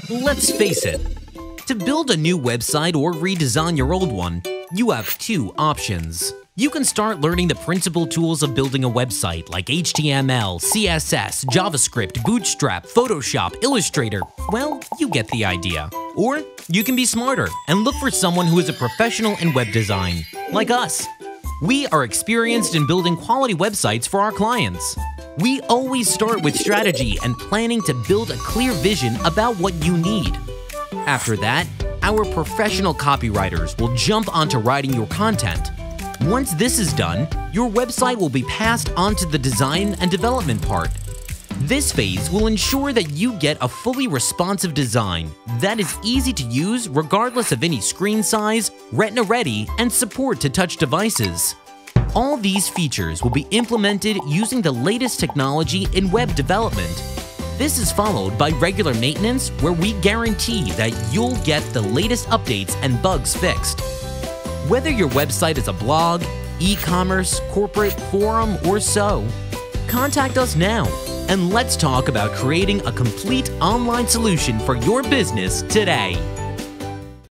Let's face it, to build a new website or redesign your old one, you have two options. You can start learning the principal tools of building a website like HTML, CSS, JavaScript, Bootstrap, Photoshop, Illustrator. Well, you get the idea. Or you can be smarter and look for someone who is a professional in web design, like us. We are experienced in building quality websites for our clients. We always start with strategy and planning to build a clear vision about what you need. After that, our professional copywriters will jump onto writing your content. Once this is done, your website will be passed on to the design and development part. This phase will ensure that you get a fully responsive design that is easy to use regardless of any screen size, Retina ready, and support to touch devices. All these features will be implemented using the latest technology in web development. This is followed by regular maintenance, where we guarantee that you'll get the latest updates and bugs fixed. Whether your website is a blog, e-commerce, corporate, forum, or so, contact us now and let's talk about creating a complete online solution for your business today.